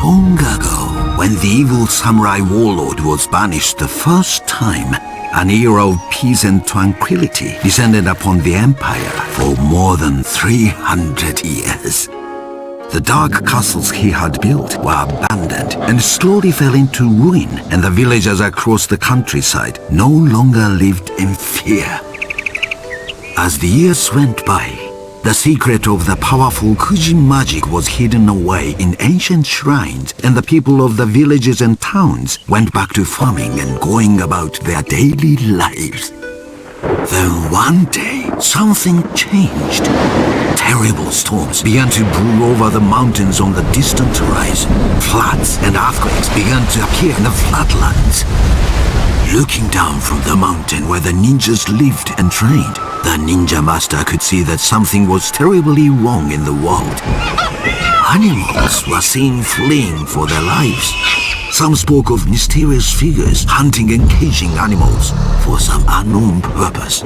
Long ago, when the evil samurai warlord was banished the first time, an era of peace and tranquility descended upon the empire for more than 300 years. The dark castles he had built were abandoned and slowly fell into ruin, and the villagers across the countryside no longer lived in fear. As the years went by, the secret of the powerful Kuji magic was hidden away in ancient shrines, and the people of the villages and towns went back to farming and going about their daily lives. Then one day, something changed. Terrible storms began to brew over the mountains on the distant horizon. Floods and earthquakes began to appear in the flatlands. Looking down from the mountain where the ninjas lived and trained, the ninja master could see that something was terribly wrong in the world. Animals were seen fleeing for their lives. Some spoke of mysterious figures hunting and caging animals for some unknown purpose.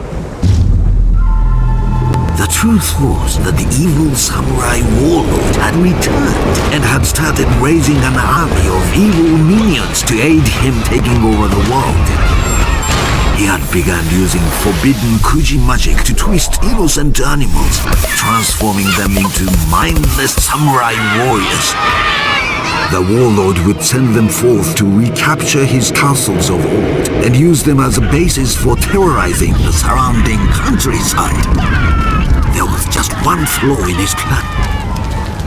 The truth was that the evil samurai warlord had returned and had started raising an army of evil minions to aid him taking over the world. He had begun using forbidden Kuji magic to twist innocent animals, transforming them into mindless samurai warriors. The warlord would send them forth to recapture his castles of old and use them as a basis for terrorizing the surrounding countryside. There was just one flaw in his plan.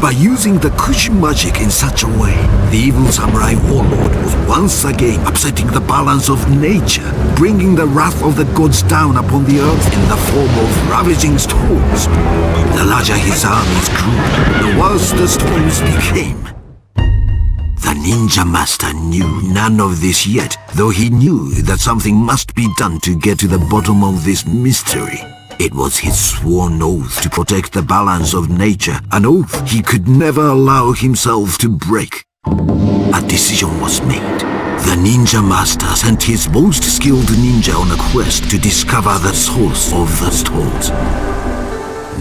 By using the Kuji magic in such a way, the evil samurai warlord was once again upsetting the balance of nature, bringing the wrath of the gods down upon the earth in the form of ravaging storms. The larger his armies grew, the worse the storms became. The ninja master knew none of this yet, though he knew that something must be done to get to the bottom of this mystery. It was his sworn oath to protect the balance of nature, an oath he could never allow himself to break. A decision was made. The ninja master sent his most skilled ninja on a quest to discover the source of the storms.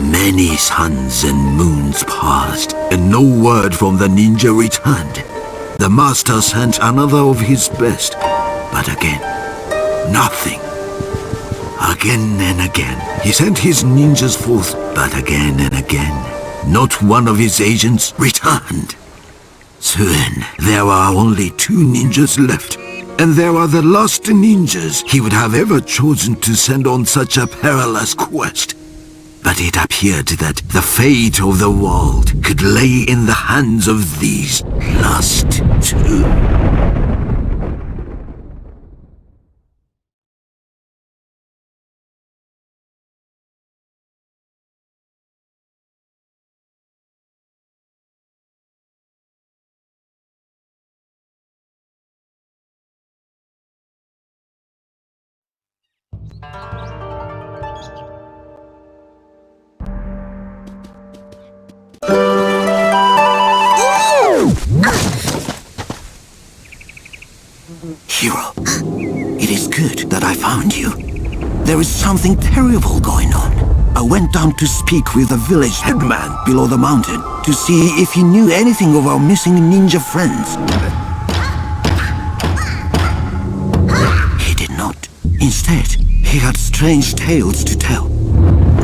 Many suns and moons passed, and no word from the ninja returned. The master sent another of his best, but again, nothing. Again and again, he sent his ninjas forth, but again and again, not one of his agents returned. Soon, there were only 2 ninjas left, and they were the last ninjas he would have ever chosen to send on such a perilous quest. But it appeared that the fate of the world could lay in the hands of these last 2. Hiro, it is good that I found you. There is something terrible going on. I went down to speak with the village headman below the mountain to see if he knew anything of our missing ninja friends. He did not. Instead, he had strange tales to tell.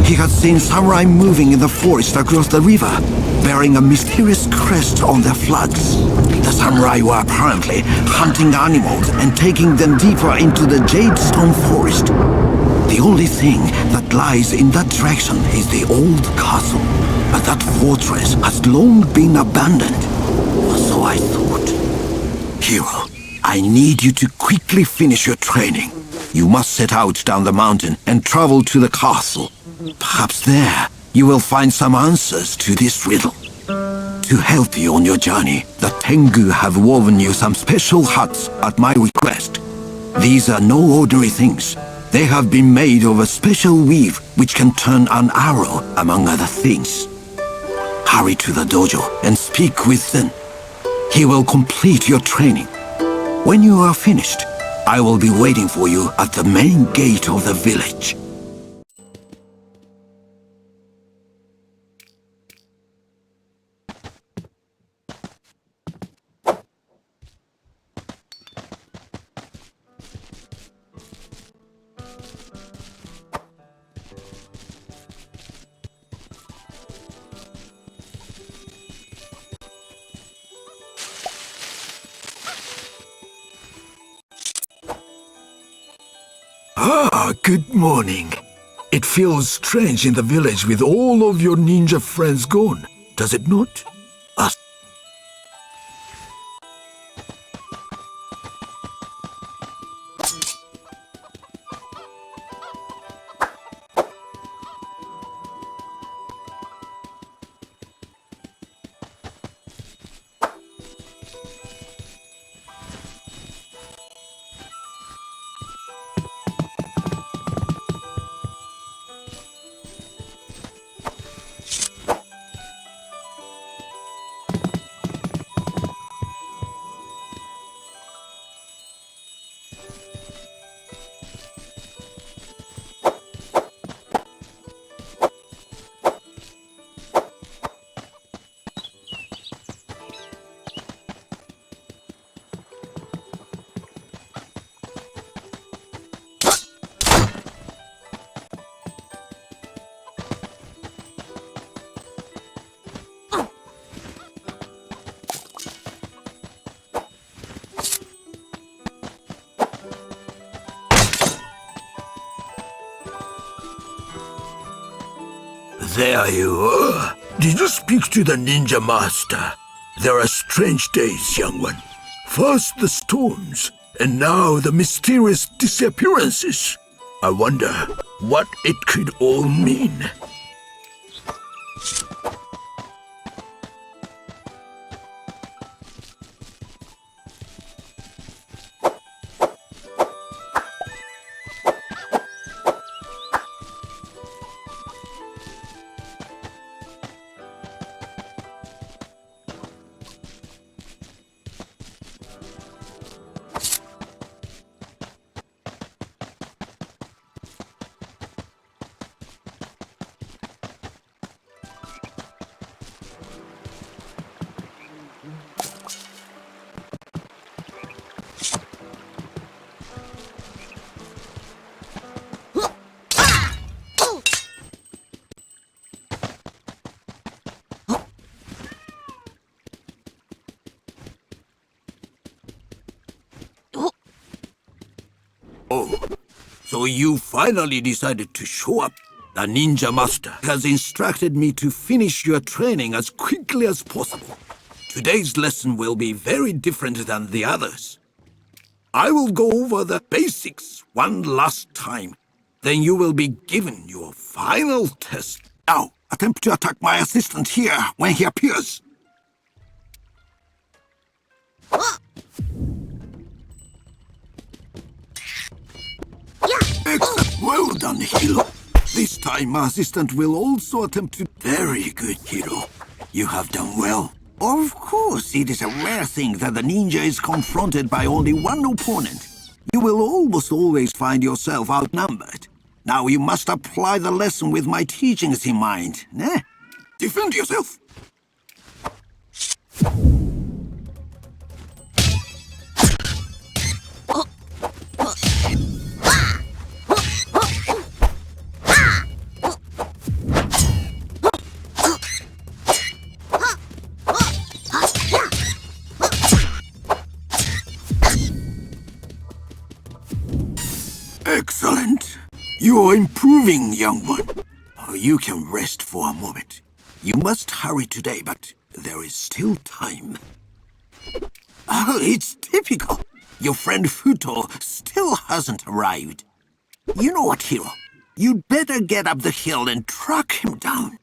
He had seen samurai moving in the forest across the river, bearing a mysterious crest on their flags. The samurai were apparently hunting animals and taking them deeper into the Jadestone forest. The only thing that lies in that direction is the old castle, but that fortress has long been abandoned. Or so I thought. Hiro, I need you to quickly finish your training. You must set out down the mountain and travel to the castle. Perhaps there you will find some answers to this riddle. To help you on your journey, the Tengu have woven you some special huts at my request. These are no ordinary things. They have been made of a special weave which can turn an arrow, among other things. Hurry to the dojo and speak with Zen. He will complete your training. When you are finished, I will be waiting for you at the main gate of the village. Good morning. It feels strange in the village with all of your ninja friends gone, does it not? Ah, there you are. Did you speak to the ninja master? There are strange days, young one. First the storms, and now the mysterious disappearances. I wonder what it could all mean. Oh, so you finally decided to show up. The ninja master has instructed me to finish your training as quickly as possible. Today's lesson will be very different than the others. I will go over the basics one last time. Then you will be given your final test. Now, attempt to attack my assistant here when he appears. Excellent. Well done, Hiro. This time, my assistant will also attempt to... Very good, Hiro. You have done well. Of course, it is a rare thing that the ninja is confronted by only one opponent. You will almost always find yourself outnumbered. Now you must apply the lesson with my teachings in mind. Eh? Defend yourself. Excellent. You are improving, young one. You can rest for a moment. You must hurry today, but there is still time. Oh, it's typical. Your friend Futo still hasn't arrived. You know what, Hiro? You'd better get up the hill and track him down.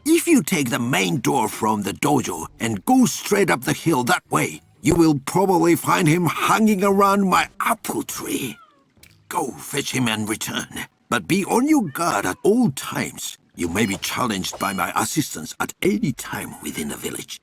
If you take the main door from the dojo and go straight up the hill that way, you will probably find him hanging around my apple tree. Go fetch him and return. But be on your guard at all times. You may be challenged by my assistants at any time within the village.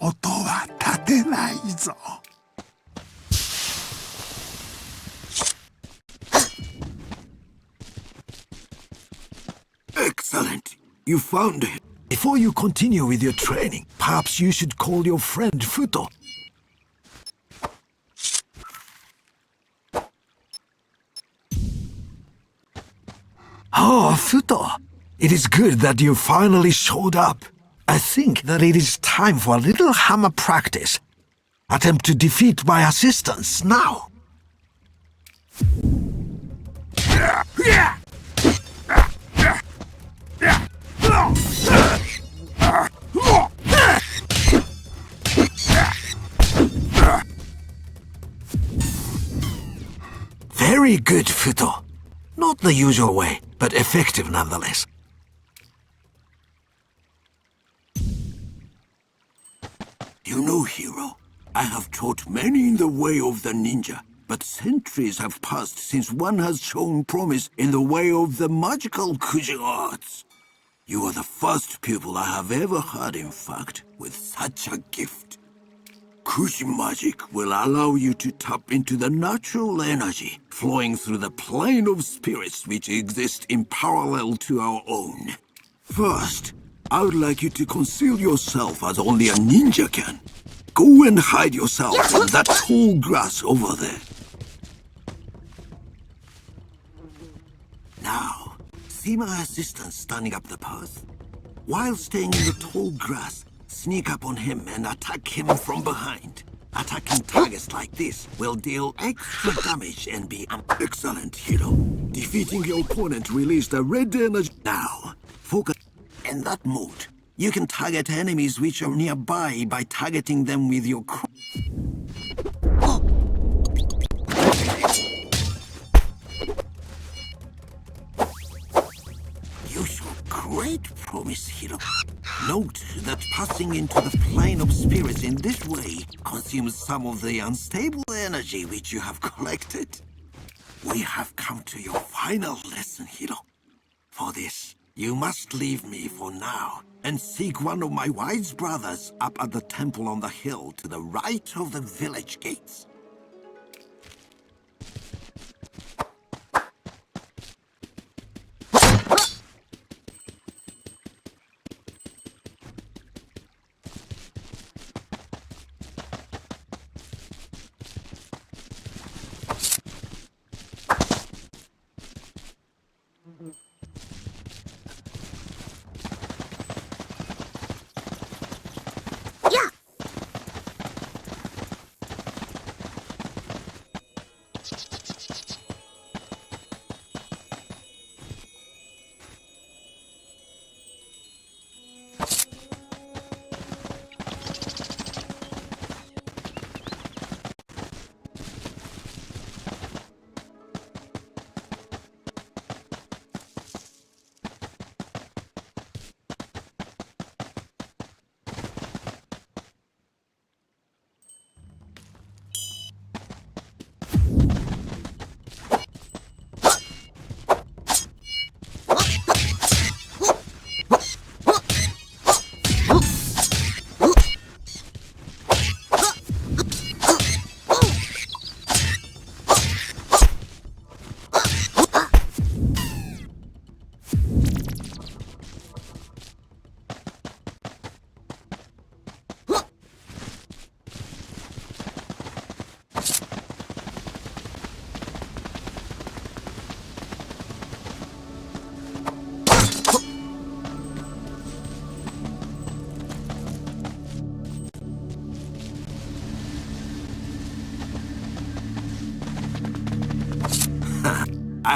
音は立てないぞ。Excellent. You found it. Before you continue with your training, perhaps you should call your friend Futo. Oh, Futo. It is good that you finally showed up. I think that it is time for a little hammer practice. Attempt to defeat my assistants now. Very good, Futo. Not the usual way, but effective nonetheless. You know, Hiro, I have taught many in the way of the ninja, but centuries have passed since one has shown promise in the way of the magical Kujin arts. You are the first pupil I have ever had, in fact, with such a gift. Kujin magic will allow you to tap into the natural energy flowing through the plane of spirits which exist in parallel to our own. First, I would like you to conceal yourself as only a ninja can. Go and hide yourself in that tall grass over there. Now, see my assistant standing up the path? While staying in the tall grass, sneak up on him and attack him from behind. Attacking targets like this will deal extra damage and be excellent, Hiro. Defeating your opponent released a red energy. Now, focus in that mode. You can target enemies which are nearby by targeting them with your You show great promise, Hiro. Note that passing into the plane of spirits in this way consumes some of the unstable energy which you have collected. We have come to your final lesson, Hiro. For this, you must leave me for now and seek one of my wise brothers up at the temple on the hill to the right of the village gates.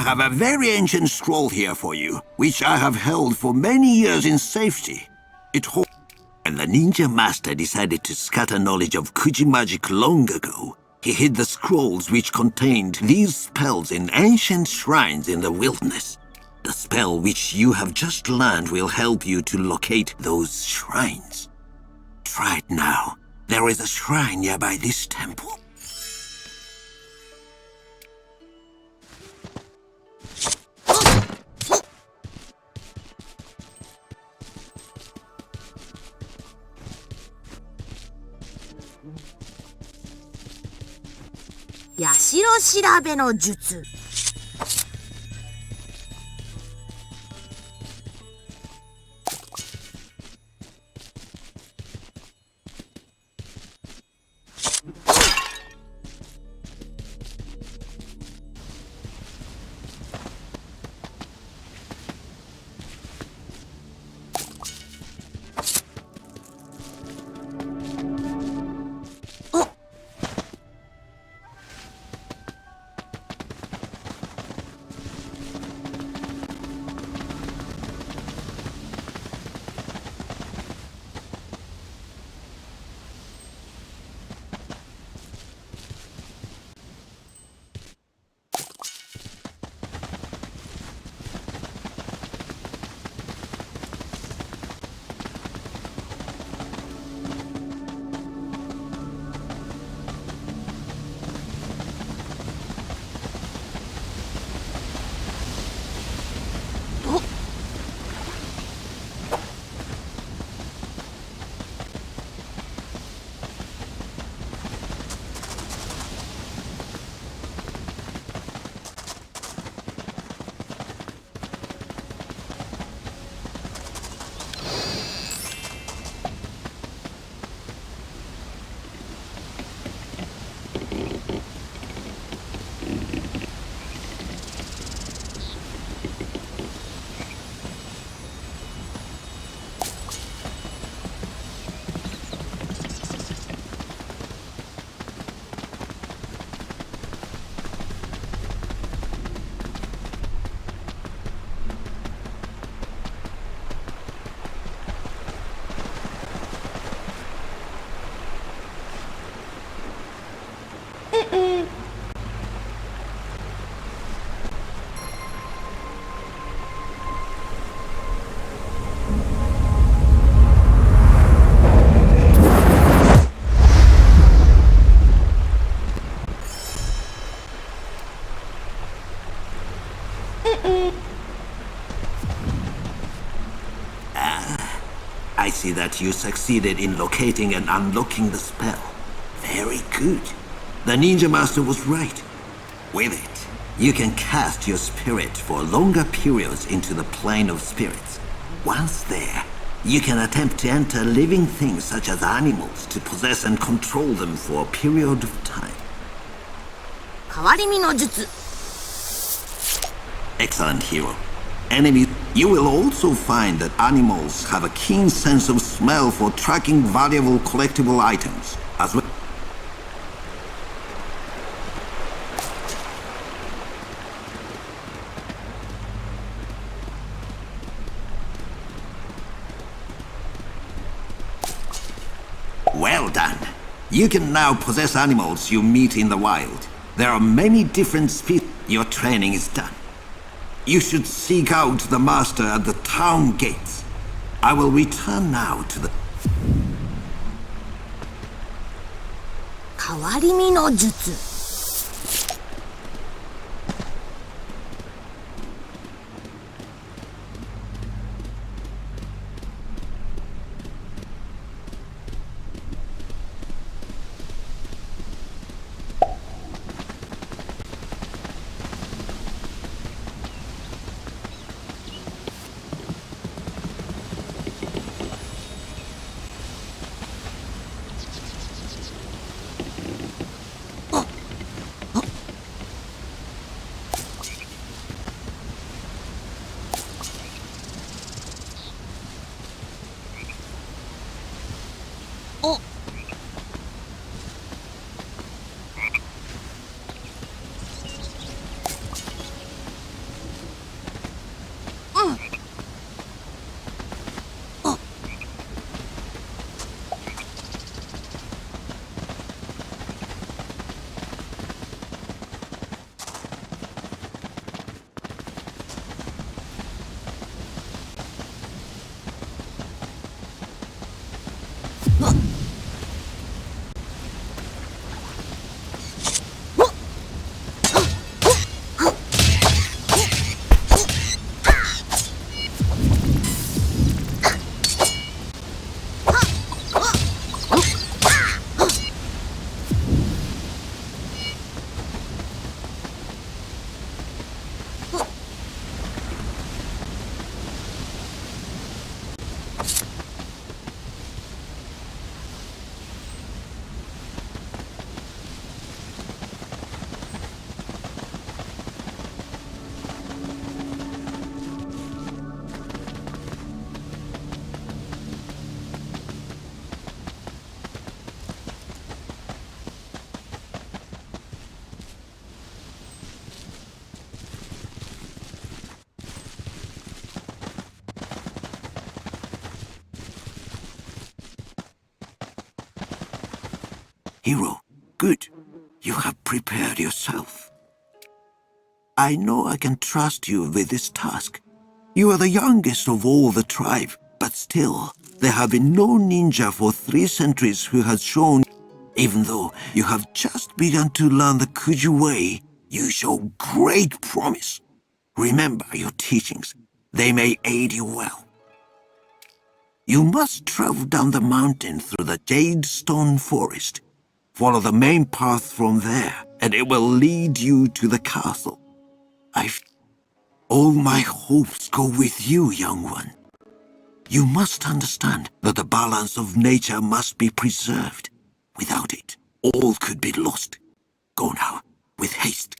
I have a very ancient scroll here for you, which I have held for many years in safety. It holds. When the ninja master decided to scatter knowledge of Kuji magic long ago, he hid the scrolls which contained these spells in ancient shrines in the wilderness. The spell which you have just learned will help you to locate those shrines. Try it now. There is a shrine nearby this temple. Yashiro調べの術。I see that you succeeded in locating and unlocking the spell. Very good. The ninja master was right. With it, you can cast your spirit for longer periods into the plane of spirits. Once there, you can attempt to enter living things such as animals to possess and control them for a period of time. 変わり身の術。 Excellent, Hiro. Enemy, you will also find that animals have a keen sense of smell for tracking valuable collectible items, as well. Well done. You can now possess animals you meet in the wild. There are many different species. Your training is done. You should seek out the master at the town gates. I will return now to the... 変わり身の術。 Excellent. Hiro, good. You have prepared yourself. I know I can trust you with this task. You are the youngest of all the tribe, but still, there have been no ninja for 3 centuries who has shown. Even though you have just begun to learn the Kuju way, you show great promise. Remember your teachings. They may aid you well. You must travel down the mountain through the Jade Stone Forest. Follow the main path from there, and it will lead you to the castle. All my hopes go with you, young one. You must understand that the balance of nature must be preserved. Without it, all could be lost. Go now, with haste.